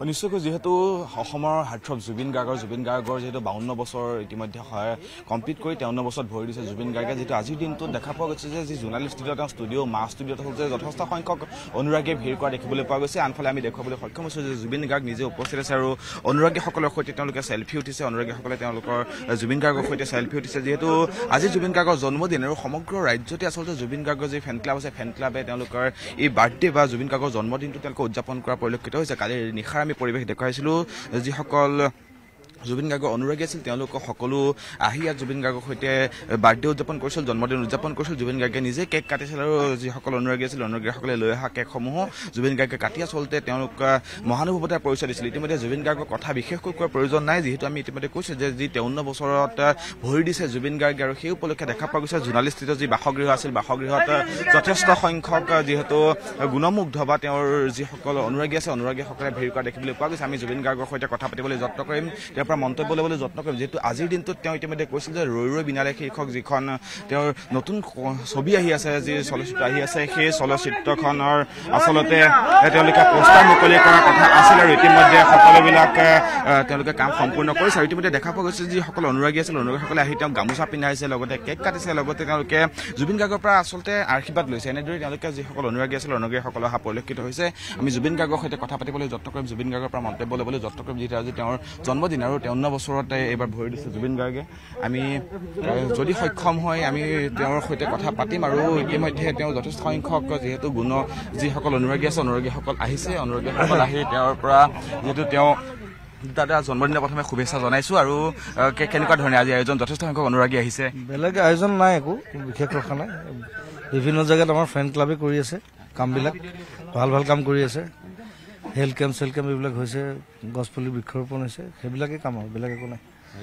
নিশ্চয়কৈ যেহেতু অসমৰ হাৰ্টথ্ৰব জুবিন গাৰ্গৰ যেহেতু 52 বছৰ ইতিমধ্যে কমপ্লিট কৰি 53 বছৰত ভৰি দিছে জুবিন গাৰ্গে যেহেতু আজিৰ দিনটোত দেখা পোৱা গৈছে যে যি জোনালী ষ্টুডিঅ' মা ষ্টুডিঅ'ত হৈছে যথেষ্ট সংখ্যক অনুৰাগীয়ে ভিৰ কৰা দেখিবলৈ পোৱা গৈছে আনফালে আমি দেখুৱাবলৈ সক্ষম হৈছোঁ যে জুবিন গাৰ্গ নিজে উপস্থিত আছে আৰু অনুৰাগীসকলৰ সৈতে তেওঁলোকে চেলফি উঠিছে অনুৰাগীসকলে তেওঁলোকৰ জুবিন গাৰ্গৰ সৈতে চেলফি উঠিছে যিহেতু আজি জুবিন গাৰ্গৰ জন্মদিন আৰু সমগ্ৰ ৰাজ্যতে আচলতে জুবিন গাৰ্গৰ যি ফেন ক্লাব আছে ফেন ক্লাবে তেওঁলোকৰ এই বাৰ্থডে বা জুবিন গাৰ্গৰ জন্মদিনটো তেওঁলোকে উদযাপন কৰা পৰিলক্ষিত হৈছে কালি নিশাৰ আমি পৰিৱেশ দেখুৱাইছিলোঁ যিসকল জুবিন গাৰ্গৰ অনুৰাগী আছিল তেওঁলোক সকলো আহি ইয়াত জুবিন গাৰ্গৰ সৈতে বাৰ্থডে উদযাপন কৰিছিল জন্মদিন উদযাপন কৰিছিল জুবিন গাৰ্গে নিজে কেক কাটিছিল আৰু যিসকল অনুৰাগী আছিল অনুৰাগীসকলে লৈ অহা কেকসমূহ জুবিন গাৰ্গে কাটি আচলতে তেওঁলোক মহানুভৱতাৰ পৰিচয় দিছিল ইতিমধ্যে জুবিন গাৰ্গৰ কথা বিশেষকৈ কোৱাৰ প্ৰয়োজন নাই যিহেতু আমি ইতিমধ্যে কৈছোঁ যে যি 53 বছৰত ভৰি দিছে জুবিন গাৰ্গে আৰু সেই উপলক্ষে দেখা পোৱা গৈছে জোনালীস্থিত যি বাসগৃহ আছিল বাসগৃহত যথেষ্ট সংখ্যক যিহেতু গুণমুগ্ধ বা তেওঁৰ যিসকল অনুৰাগী আছে অনুৰাগীসকলে ভিৰ কৰা দেখিবলৈ পোৱা গৈছে আমি জুবিন গাৰ্গৰ সৈতে কথা পাতিবলৈ যত্ন কৰিম মন্তব্য ল'বলৈ যত্ন কৰিম যেহেতু আজিৰ দিনটোত তেওঁ ইতিমধ্যে কৈছিল যে ৰৈ ৰৈ বিনালে শীৰ্ষক যিখন তেওঁৰ নতুন ছবি আহি আছে যি চলচ্চিত্ৰ আহি আছে সেই চলচ্চিত্ৰখনৰ আচলতে তেওঁলোকে পোষ্টাৰ মুকলি কৰাৰ কথা আছিল আৰু ইতিমধ্যে সকলোবিলাক তেওঁলোকে কাম সম্পূৰ্ণ কৰিছে আৰু ইতিমধ্যে দেখা পোৱা গৈছে যিসকল অনুৰাগী আছিল অনুৰাগীসকলে আহি তেওঁক গামোচা পিন্ধাইছে লগতে কেক কাটিছে লগতে তেওঁলোকে জুবিন গাৰ্গৰ পৰা আচলতে আশীৰ্বাদ লৈছে এনেদৰে তেওঁলোকে যিসকল অনুৰাগী আছিল অনুৰাগীসকল অহা পৰিলক্ষিত হৈছে আমি জুবিন গাৰ্গৰ সৈতে কথা পাতিবলৈ যত্ন কৰিম জুবিন গাৰ্গৰ পৰা মন্তব্য ল'বলৈ যত্ন কৰিম যিহেতু আজি তেওঁৰ জন্মদিন আৰু 53 বছৰতে এইবাৰ ভৰি দিছে জুবিন গাৰ্গে আমি যদি সক্ষম হয় আমি তেওঁৰ সৈতে কথা পাতিম আৰু ইতিমধ্যে তেওঁ যথেষ্ট সংখ্যক যিহেতু গুণ যিসকল অনুৰাগী আছে অনুৰাগীসকল আহিছে অনুৰাগীসকল আহি তেওঁৰ পৰা যিহেতু তেওঁ দাদা জন্মদিনৰ প্ৰথমে শুভেচ্ছা জনাইছোঁ আৰু কেনেকুৱা ধৰণে আজি আয়োজন যথেষ্ট সংখ্যক অনুৰাগী আহিছে বেলেগ আয়োজন নাই একো বিশেষ ৰখা নাই বিভিন্ন জেগাত আমাৰ ফ্ৰেণ্ড ক্লাবে কৰি আছে কামবিলাক ভাল ভাল কাম কৰি আছে হেল্থ কেম্প এইবিলাক হৈছে গছপুলি বৃক্ষৰোপণ হৈছে সেইবিলাকে কাম আৰু বেলেগ একো নাই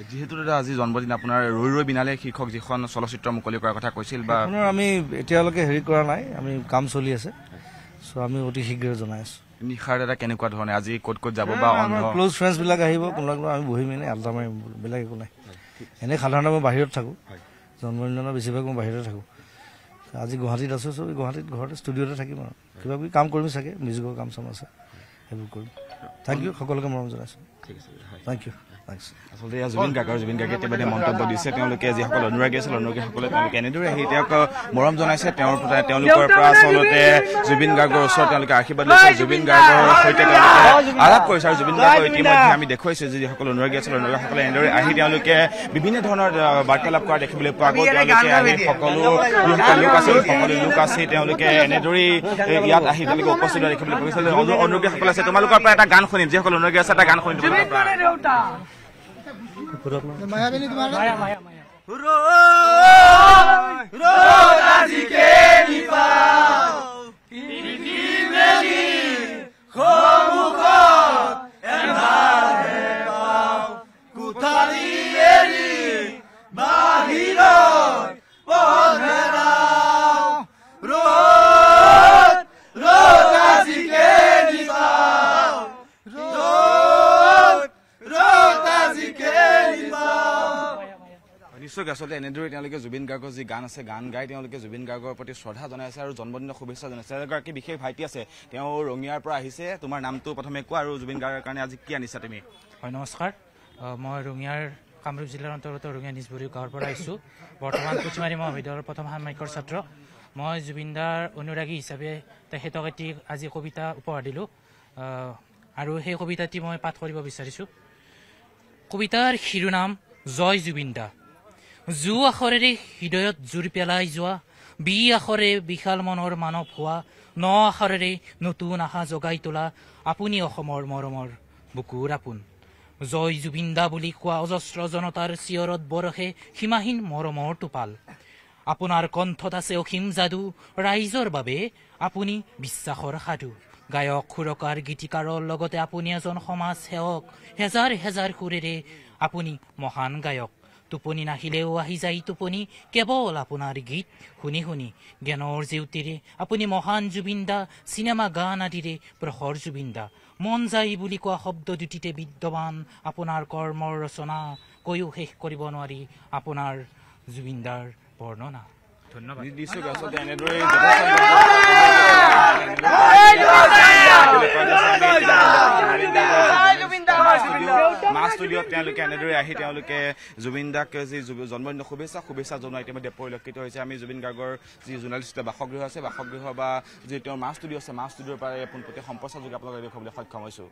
যিহেতু দাদা আজি জন্মদিন আপোনাৰ ৰৈ ৰৈ বিনালে শীৰ্ষক যিখন চলচ্চিত্ৰ মুকলি কৰাৰ কথা কৈছিল বা আমি এতিয়ালৈকে হেৰি কৰা নাই আমি কাম চলি আছে চ' আমি অতি শীঘ্ৰে জনাই আছোঁ নিশাৰ দাদা কেনেকুৱা ধৰণে আজি ক'ত যাব বা ক্ল'জ ফ্ৰেণ্ডছবিলাক আহিব কোনোবা আমি বহি মেলি আল্টা মাৰিম বেলেগ একো নাই এনেই সাধাৰণতে মই বাহিৰত থাকোঁ জন্মদিনৰ বেছিভাগ মই বাহিৰতে থাকোঁ আজি গুৱাহাটীত আছোঁ চ' গুৱাহাটীত ঘৰতে ষ্টুডিঅ'তে থাকিম আৰু কিবা কিবি কাম কৰিম চাগে মিউজিকৰ কাম চাম আছে সেইবোৰ কৰিম থেংক ইউ সকলোকে মৰম জনাইছোঁ ঠিক আছে থেংক ইউ আচলতে জুবিন গাৰ্গে ইতিমধ্যে মন্তব্য দিছে তেওঁলোকে যিসকল অনুৰাগী আছিল অনুৰাগীসকলে তেওঁলোকে এনেদৰে আহি তেওঁক মৰম জনাইছে তেওঁলোকৰ পৰা আচলতে জুবিন গাৰ্গৰ ওচৰত তেওঁলোকে আশীৰ্বাদ লৈছে জুবিন গাৰ্গৰ সৈতে তেওঁলোকে আলাপ কৰিছে আৰু জুবিন গাৰ্গৰ ইতিমধ্যে আমি দেখুৱাইছোঁ যে যিসকল অনুৰাগী আছিল অনুৰাগীসকলে এনেদৰে আহি তেওঁলোকে বিভিন্ন ধৰণৰ বাৰ্তালাপ কৰা দেখিবলৈ পোৱা গ'ল তেওঁলোকে আহি সকলো লোক আছে তেওঁলোকে এনেদৰেই ইয়াত আহি তেওঁলোকে উপস্থিত দেখিবলৈ পোৱা গৈছে অনুৰাগীসকল আছে তোমালোকৰ পৰা এটা গান শুনিম যিসকল অনুৰাগী আছে এটা গান শুনিম मायाबेली तुम्हारा নিশ্চয়কৈ আচলতে এনেদৰে তেওঁলোকে জুবিন গাৰ্গৰ যি গান আছে গান গাই তেওঁলোকে জুবিন গাৰ্গৰ প্ৰতি শ্ৰদ্ধা জনাইছে আৰু জন্মদিনৰ শুভেচ্ছা জনাইছে এগৰাকী বিশেষ ভাইটি আছে তেওঁ ৰঙিয়াৰ পৰা আহিছে তোমাৰ নামটো প্ৰথমে কোৱা আৰু জুবিন গাৰ্গৰ কাৰণে আজি কি আনিছা তুমি হয় নমস্কাৰ মই ৰঙিয়াৰ কামৰূপ জিলাৰ অন্তৰ্গত ৰঙিয়া নিজবুৰী গাঁৱৰ পৰা আহিছোঁ বৰ্তমান পুথিমাৰী মহাবিদ্যালয়ৰ প্ৰথম ষান্মাসিকৰ ছাত্ৰ মই জুবিনদাৰ অনুৰাগী হিচাপে তেখেতক এটি আজি কবিতা উপহাৰ দিলোঁ আৰু সেই কবিতাটি মই পাঠ কৰিব বিচাৰিছোঁ কবিতাৰ শিৰোনাম জয় জুবিনদা জু আখৰেৰে হৃদয়ত জোৰ পেলাই যোৱা বি আখৰে বিশাল মনৰ মানৱ হোৱা ন আখৰেৰে নতুন আশা জগাই তোলা আপুনি অসমৰ মৰমৰ বুকুৰ আপোন জয় জুবিনদা বুলি কোৱা অজস্ৰ জনতাৰ চিঞৰত বৰষে সীমাহীন মৰমৰ টোপাল আপোনাৰ কণ্ঠত আছে অসীম যাদু ৰাইজৰ বাবে আপুনি বিশ্বাসৰ সাধু গায়ক সুৰকাৰ গীতিকাৰৰ লগতে আপুনি এজন সমাজ সেৱক হেজাৰ হেজাৰ সুৰেৰে আপুনি মহান গায়ক টোপনি নাহিলেও আহি যায় টোপনি কেৱল আপোনাৰ গীত শুনি শুনি জ্ঞানৰ জেউতিৰে আপুনি মহান জুবিনদা চিনেমা গান আদিৰে প্ৰখৰ জুবিনদা মন যায় বুলি কোৱা শব্দ দুটিতে বিদ্যমান আপোনাৰ কৰ্মৰ ৰচনা কৈও শেষ কৰিব নোৱাৰি আপোনাৰ জুবিনদাৰ বৰ্ণনা ধন্যবাদ মা ষ্টুডিঅ'ত তেওঁলোকে এনেদৰে আহি তেওঁলোকে জুবিন দাক যি জন্মদিনৰ শুভেচ্ছা জনোৱা ইতিমধ্যে পৰিলক্ষিত হৈছে আমি জুবিন গাৰ্গৰ যি জুৰ্ণালিষ্ট বাসগৃহ আছে বাসগৃহ বা যি তেওঁৰ মা ষ্টুডিঅ' আছে মা ষ্টুডিঅ'ৰ পৰা পোনপটীয়া সম্প্ৰচাৰ যোগে আপোনালোকে দেখুৱাবলৈ সক্ষম হৈছোঁ